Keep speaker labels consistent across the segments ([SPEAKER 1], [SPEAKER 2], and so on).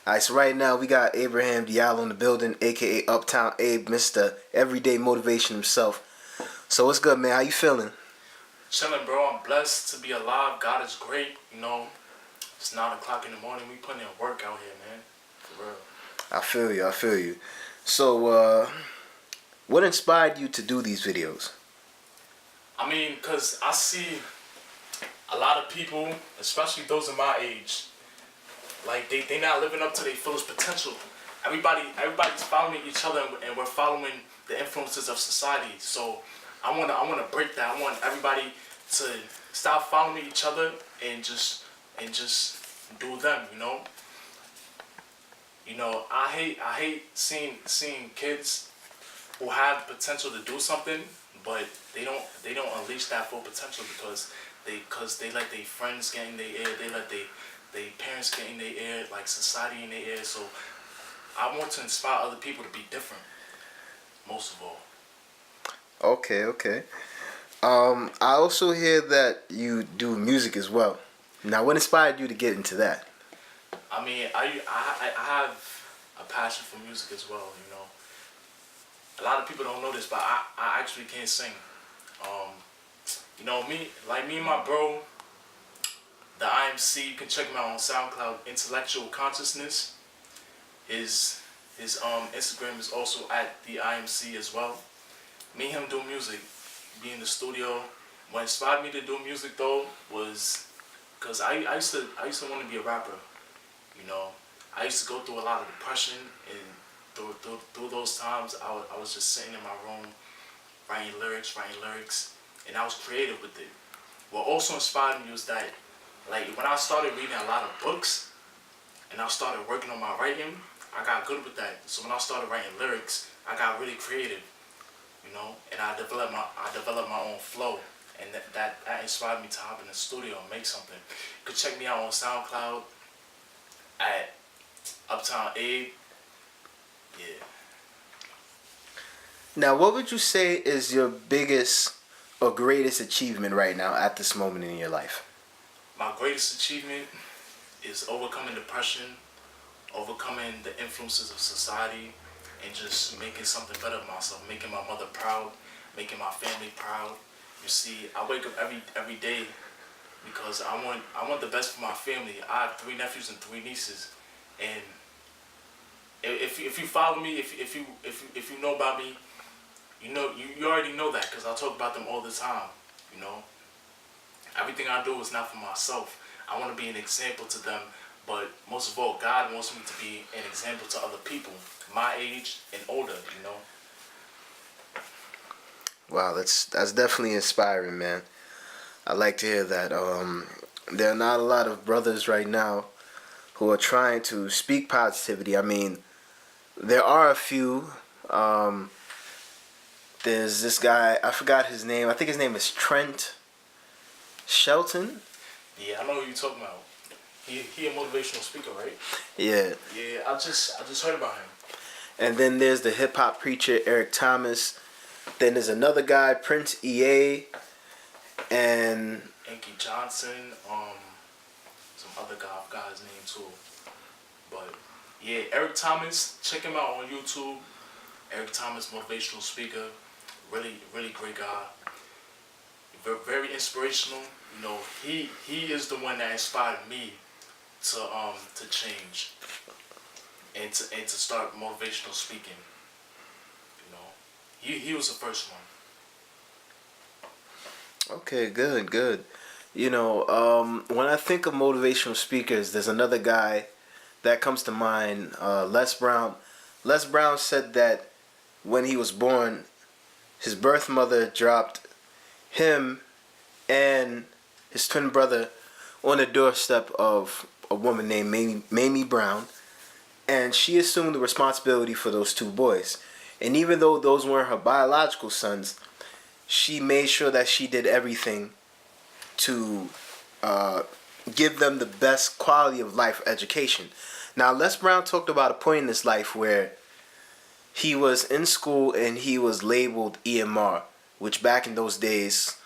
[SPEAKER 1] Alright, so right now we got Abraham DIALLO in the building, aka Uptown Abe, Mr. Everyday Motivation himself. So what's good, man? How you feeling?
[SPEAKER 2] Chilling, bro. I'm blessed to be alive. God is great. It's 9 o'clock in the morning. We putting in work out here, man. For real.
[SPEAKER 1] I feel you, I feel you. So, what inspired you to do these videos?
[SPEAKER 2] I mean, cause I see a lot of people, especially those in my age, like they not living up to their fullest potential. Everybody's following each other, and we're following the influences of society. So I wanna break that. I want everybody to stop following each other and just do them. I hate seeing kids who have potential to do something, but they don't unleash that full potential because they let their friends get in their ear, they let their parents get in their ear, like society in their ear. So I want to inspire other people to be different, most of all.
[SPEAKER 1] Okay, okay. I also hear that you do music as well. Now, what inspired you to get into that?
[SPEAKER 2] I mean, I have a passion for music as well. A lot of people don't know this, but I actually can sing. Um, me and my bro, the IMC. You can check him out on SoundCloud. Intellectual Consciousness. His Instagram is also at the IMC as well. Me and him do music, be in the studio. What inspired me to do music though was because I used to want to be a rapper. You know, I used to go through a lot of depression, and through those times, I was just sitting in my room, writing lyrics, and I was creative with it. What also inspired me was that, like, when I started reading a lot of books, and I started working on my writing, I got good with that. So when I started writing lyrics, I got really creative, and I developed my own flow, and that inspired me to hop in the studio and make something. You could check me out on SoundCloud at Uptown Abe. Yeah.
[SPEAKER 1] Now, what would you say is your biggest or greatest achievement right now at this moment in your life?
[SPEAKER 2] My greatest achievement is overcoming depression, overcoming the influences of society, and just making something better of myself, making my mother proud, making my family proud. You see, I wake up every day because I want the best for my family. I have 3 nephews and 3 nieces, and if you follow me, if you know about me, you already know that because I talk about them all the time. You know, everything I do is not for myself. I want to be an example to them, but most of all, God wants me to be an example to other people, my age and older.
[SPEAKER 1] Wow, that's definitely inspiring, man. I like to hear that. There are not a lot of brothers right now who are trying to speak positivity. I mean, there are a few. There's this guy, I forgot his name. I think his name is Trent Shelton.
[SPEAKER 2] Yeah, I know who you're talking about. He a motivational speaker, right?
[SPEAKER 1] Yeah.
[SPEAKER 2] Yeah, I just heard about him.
[SPEAKER 1] And then there's the hip hop preacher Eric Thomas. Then there's another guy, Prince EA, and
[SPEAKER 2] Enki Johnson, some other guy, I forgot his name too. But yeah, Eric Thomas, check him out on YouTube. Eric Thomas, motivational speaker, really, really great guy. Very inspirational. He is the one that inspired me to change and to start motivational speaking. He was the first one.
[SPEAKER 1] okay, good, good. When I think of motivational speakers, there's another guy that comes to mind, Les Brown. Les Brown said that when he was born, his birth mother dropped him and his twin brother on the doorstep of a woman named Mamie Brown, and she assumed the responsibility for those 2 boys. And even though those weren't her biological sons, she made sure that she did everything to give them the best quality of life education. Now, Les Brown talked about a point in his life where he was in school and he was labeled EMR, which back in those days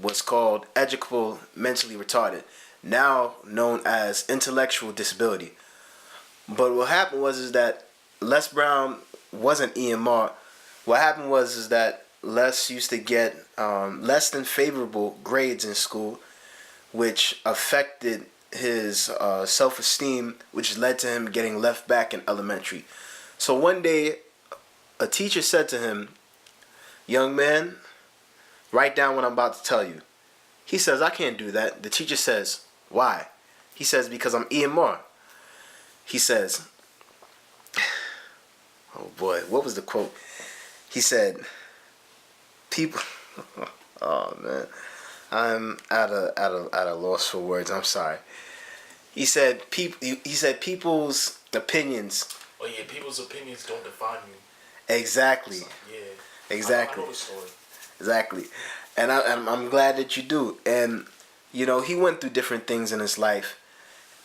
[SPEAKER 1] was called educable mentally retarded, now known as intellectual disability. But what happened was is that Les Brown wasn't EMR. What happened was is that Les used to get less than favorable grades in school, which affected his self-esteem, which led to him getting left back in elementary. So one day, a teacher said to him, "Young man, write down what I'm about to tell you." He says, "I can't do that." The teacher says, "Why?" He says, "Because I'm EMR." He says, oh boy, what was the quote? He said, "People." Oh man, I'm at a loss for words. I'm sorry. He said, people's opinions."
[SPEAKER 2] Oh yeah, people's opinions don't define you.
[SPEAKER 1] Exactly.
[SPEAKER 2] So, yeah.
[SPEAKER 1] Exactly.
[SPEAKER 2] I know the story.
[SPEAKER 1] Exactly. And I'm glad that you do. And he went through different things in his life,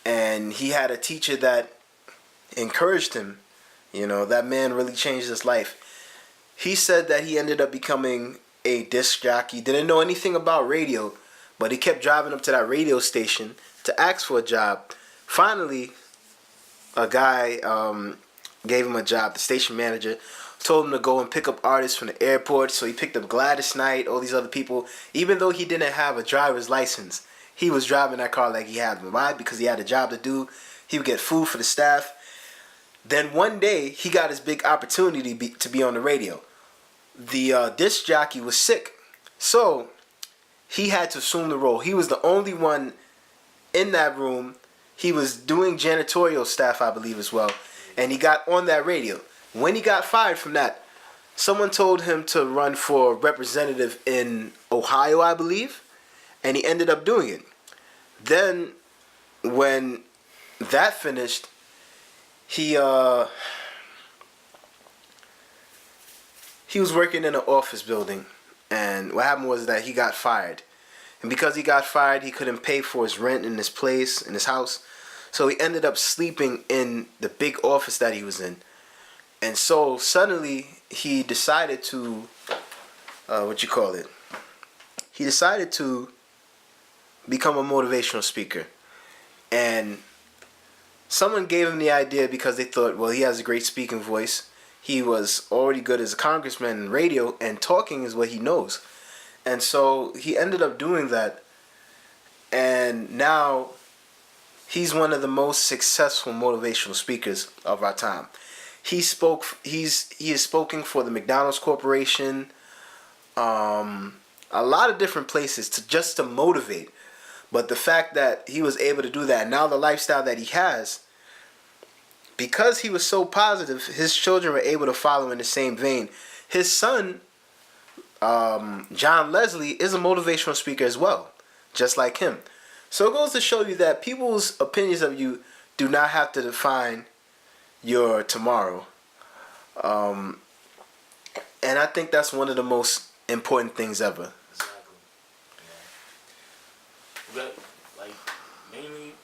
[SPEAKER 1] and he had a teacher that encouraged him. That man really changed his life. He said that he ended up becoming a disc jockey. Didn't know anything about radio, but he kept driving up to that radio station to ask for a job. Finally, a guy gave him a job. The station manager told him to go and pick up artists from the airport. So he picked up Gladys Knight, all these other people. Even though he didn't have a driver's license, he was driving that car like he had one. Why? Because he had a job to do. He would get food for the staff. Then one day, he got his big opportunity to be on the radio. The disc jockey was sick, so he had to assume the role. He was the only one in that room. He was doing janitorial staff, I believe, as well. And he got on that radio. When he got fired from that, someone told him to run for representative in Ohio, I believe. And he ended up doing it. Then, when that finished, he was working in an office building. And what happened was that he got fired. And because he got fired, he couldn't pay for his rent in his place, in his house. So he ended up sleeping in the big office that he was in. And so suddenly he decided to, He decided to become a motivational speaker. And someone gave him the idea because they thought, well, he has a great speaking voice. He was already good as a congressman in radio, and talking is what he knows. And so he ended up doing that. And now he's one of the most successful motivational speakers of our time. He has spoken for the McDonald's Corporation, a lot of different places just to motivate. But the fact that he was able to do that, and now the lifestyle that he has, because he was so positive, his children were able to follow in the same vein. His son, John Leslie, is a motivational speaker as well, just like him. So it goes to show you that people's opinions of you do not have to define your tomorrow. And I think that's one of the most important things ever.
[SPEAKER 2] Exactly. You got, like, mainly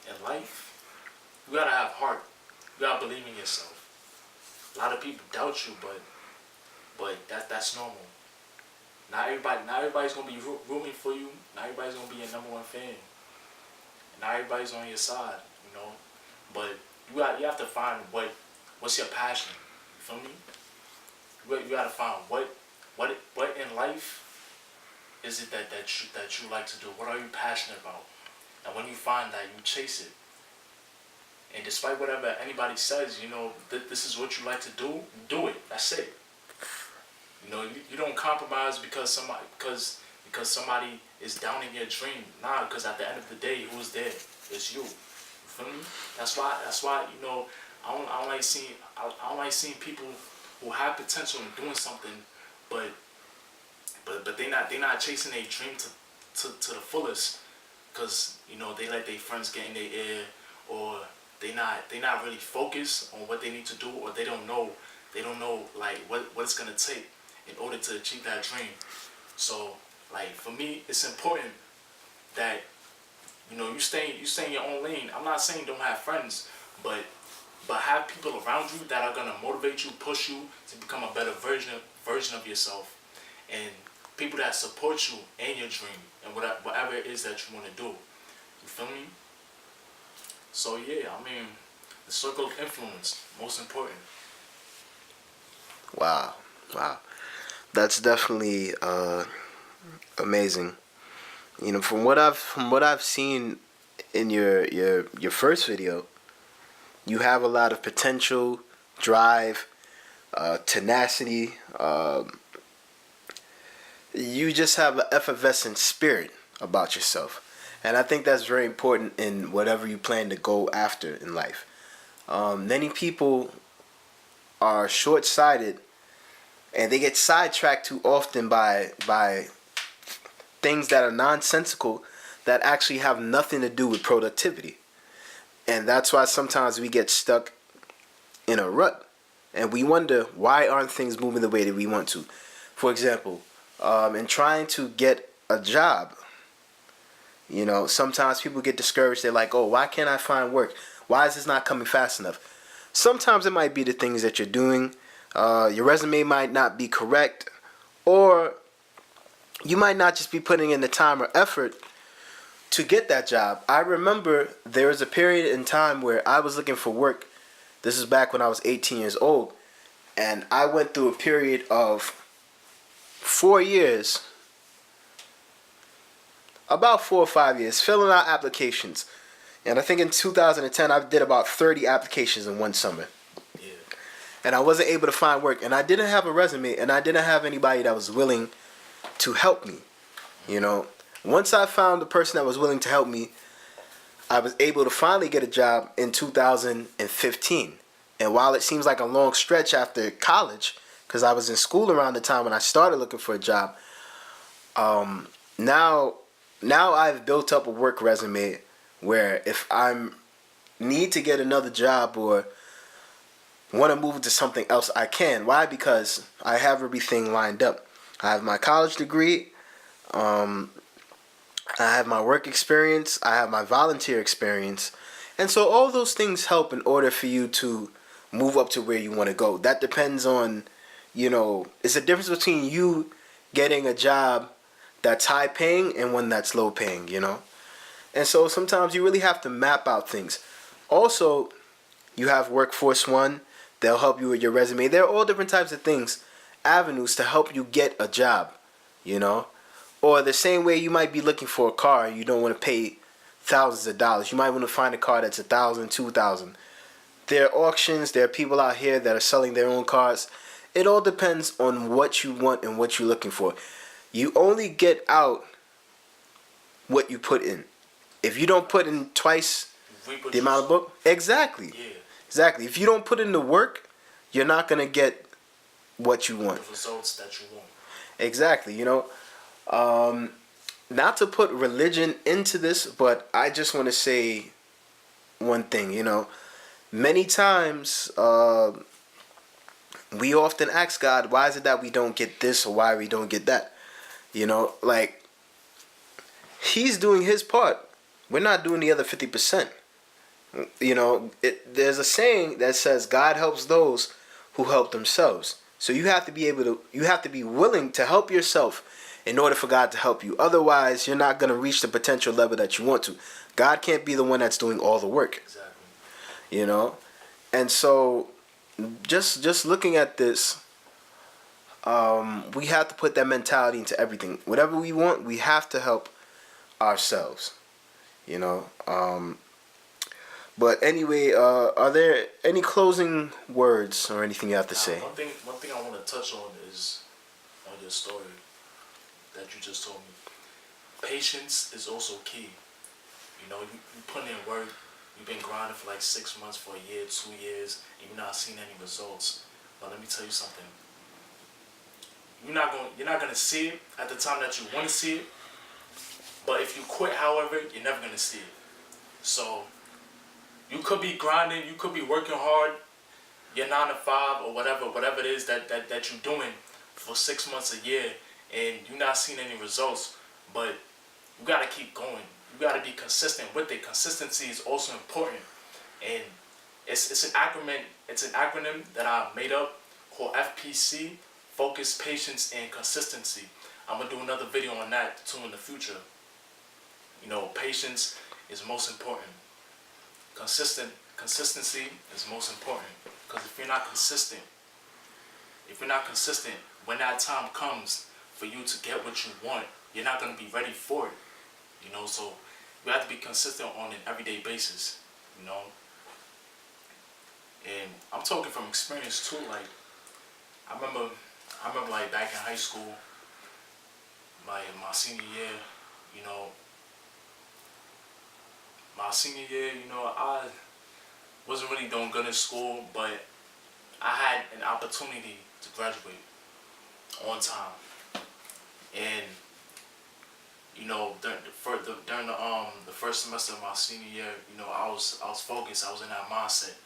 [SPEAKER 2] in life, you gotta have heart. You gotta believe in yourself. A lot of people doubt you, but that's normal. Not everybody's gonna be rooting for you. Not everybody's gonna be your number one fan. Not everybody's on your side, But you have to find what's your passion. You feel me? You gotta find what in life is it that you like to do. What are you passionate about? And when you find that, you chase it. And despite whatever anybody says, this is what you like to do it. That's it. You don't compromise because somebody is downing your dream. Nah, because at the end of the day, who's there? It's you. You feel me? That's why I don't like seeing people who have potential in doing something, but they not chasing their dream to the fullest, because they let their friends get in their ear, or they not really focused on what they need to do, or they don't know like what it's gonna take in order to achieve that dream. So like for me, it's important that you stay in your own lane. I'm not saying don't have friends, but have people around you that are gonna motivate you, push you to become a better version of yourself, and people that support you in your dream and whatever it is that you want to do. You feel me? So yeah, I mean, The circle of influence, most important.
[SPEAKER 1] Wow, wow, that's definitely amazing. You know, from what I've seen in your first video, you have a lot of potential, drive, tenacity. You just have an effervescent spirit about yourself, and I think that's very important in whatever you plan to go after in life. Many people are short-sighted, and they get sidetracked too often by things that are nonsensical that actually have nothing to do with productivity. And that's why sometimes we get stuck in a rut and we wonder why aren't things moving the way that we want to. For example, in trying to get a job, you know, sometimes people get discouraged. They're like, oh, why can't I find work? Why is this not coming fast enough? Sometimes it might be the things that you're doing. Your resume might not be correct, or you might not just be putting in the time or effort to get that job. I remember there was a period in time where I was looking for work. This is back when I was 18 years old, and I went through a period of 4 years, about 4 or 5 years, filling out applications. And I think in 2010, I did about 30 applications in one summer.
[SPEAKER 2] Yeah.
[SPEAKER 1] And I wasn't able to find work. And I didn't have a resume, and I didn't have anybody that was willing to help me. You know, once I found the person that was willing to help me, I was able to finally get a job in 2015. And while it seems like a long stretch after college, because I was in school around the time when I started looking for a job, now I've built up a work resume where if I need to get another job or want to move to something else, I can. Why? Because I have everything lined up. I have my college degree. I have my work experience. I have my volunteer experience. And so all those things help in order for you to move up to where you want to go. That depends on, you know, it's a difference between you getting a job that's high paying and one that's low paying, you know. And so sometimes you really have to map out things. Also, you have Workforce One. They'll help you with your resume. There are all different types of things, avenues to help you get a job, you know. Or the same way you might be looking for a car and you don't want to pay thousands of dollars. You might want to find a car that's $1,000, $2,000. There are auctions. There are people out here that are selling their own cars. It all depends on what you want and what you're looking for. You only get out what you put in. If you don't put in twice the amount of book, exactly.
[SPEAKER 2] Yeah.
[SPEAKER 1] Exactly. If you don't put in the work, you're not gonna get what you want.
[SPEAKER 2] The results that you want.
[SPEAKER 1] Exactly. You know, not to put religion into this, but I just want to say one thing. You know, many times we often ask God, why is it that we don't get this or why we don't get that? You know, like He's doing His part. We're not doing the other 50%. You know, there's a saying that says God helps those who help themselves. So you have to be willing to help yourself in order for God to help you. Otherwise, you're not going to reach the potential level that you want to. God can't be the one that's doing all the work.
[SPEAKER 2] Exactly.
[SPEAKER 1] You know? And so just looking at this, we have to put that mentality into everything. Whatever we want, we have to help ourselves. You know? But anyway, are there any closing words or anything you have to say?
[SPEAKER 2] One thing I want to touch on is on your story that you just told me. Patience is also key. You know, you put in work. You've been grinding for like 6 months, for a year, 2 years, and you're not seeing any results. But let me tell you something. You're not gonna see it at the time that you want to see it. But if you quit, however, you're never gonna see it. So you could be grinding, you could be working hard, your 9 to 5 or whatever it is that you're doing for 6 months, a year, and you're not seeing any results. But you gotta keep going. You gotta be consistent with it. Consistency is also important, and it's an acronym. It's an acronym that I made up called FPC: Focus, Patience, and Consistency. I'm gonna do another video on that too in the future. You know, patience is most important. consistency is most important. Because if you're not consistent, when that time comes for you to get what you want, you're not gonna be ready for it. You know, so you have to be consistent on an everyday basis. You know, and I'm talking from experience too. Like I remember like back in high school, my senior year. You know, my senior year. You know, I wasn't really doing good in school, but I had an opportunity to graduate on time, and you know, during the first semester of my senior year, you know, I was focused. I was in that mindset.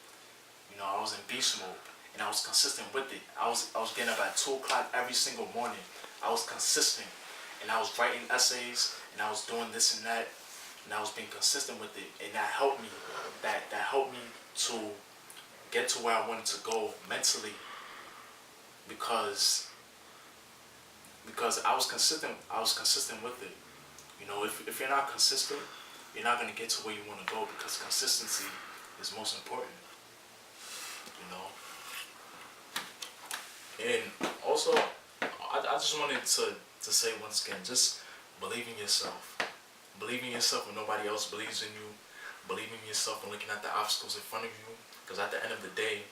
[SPEAKER 2] You know, I was in beast mode, and I was consistent with it. I was getting up at 2 o'clock every single morning. I was consistent, and I was writing essays, and I was doing this and that, and I was being consistent with it, and that helped me. That helped me to get to where I wanted to go mentally, because I was consistent. I was consistent with it. You know, if you're not consistent, you're not gonna get to where you want to go, because consistency is most important. You know, and also I just wanted to say once again, just believe in yourself. Believe in yourself when nobody else believes in you. Believe in yourself when looking at the obstacles in front of you. Because at the end of the day,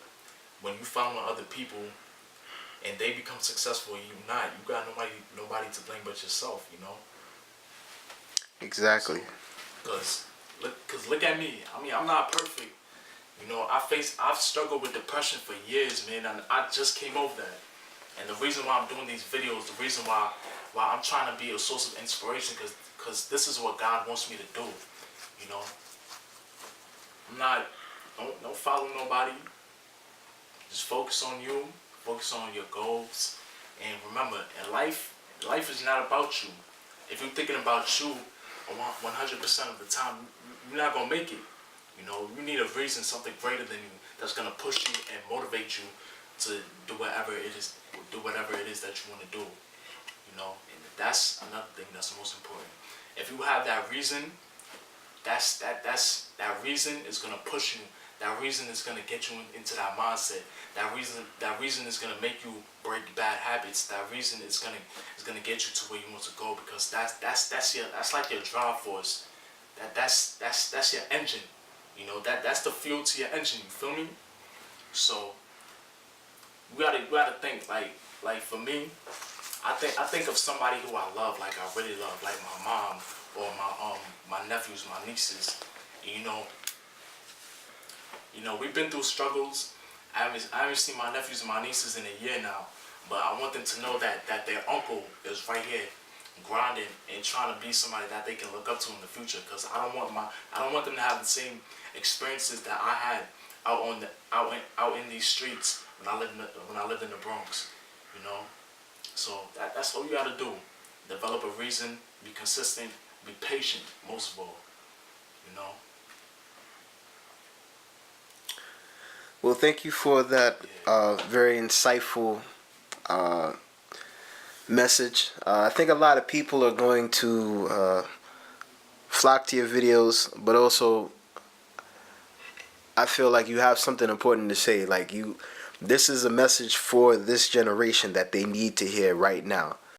[SPEAKER 2] when you follow other people and they become successful and you not, you got nobody to blame but yourself. You know.
[SPEAKER 1] Exactly.
[SPEAKER 2] Because look at me. I mean, I'm not perfect. You know, I've struggled with depression for years, man, and I just came over that. And the reason why I'm doing these videos, the reason why I'm trying to be a source of inspiration, because this is what God wants me to do. You know, don't follow nobody. Just focus on you, focus on your goals, and remember, in life is not about you. If you're thinking about you 100% of the time, you're not gonna make it. You know, you need a reason, something greater than you, that's gonna push you and motivate you to do whatever it is that you want to do. You know, and that's another thing that's most important. If you have that reason, that reason is gonna push you. That reason is gonna get you into that mindset. That reason is gonna make you break bad habits. That reason is gonna get you to where you want to go, because that's like your drive force. That's your engine. You know, that's the fuel to your engine. You feel me? So we gotta think like for me, I think of somebody who I love, like I really love, like my mom or my nephews, my nieces. And, you know, we've been through struggles. I haven't seen my nephews and my nieces in a year now, but I want them to know that their uncle is right here, grinding and trying to be somebody that they can look up to in the future. Because I don't want them to have the same experiences that I had out in these streets when I lived in the Bronx. You know, so that's all you gotta do. Develop a reason, be consistent, be patient, most of all. You know.
[SPEAKER 1] Well, thank you for that very insightful message. I think a lot of people are going to flock to your videos, but also I feel like you have something important to say. Like this is a message for this generation that they need to hear right now.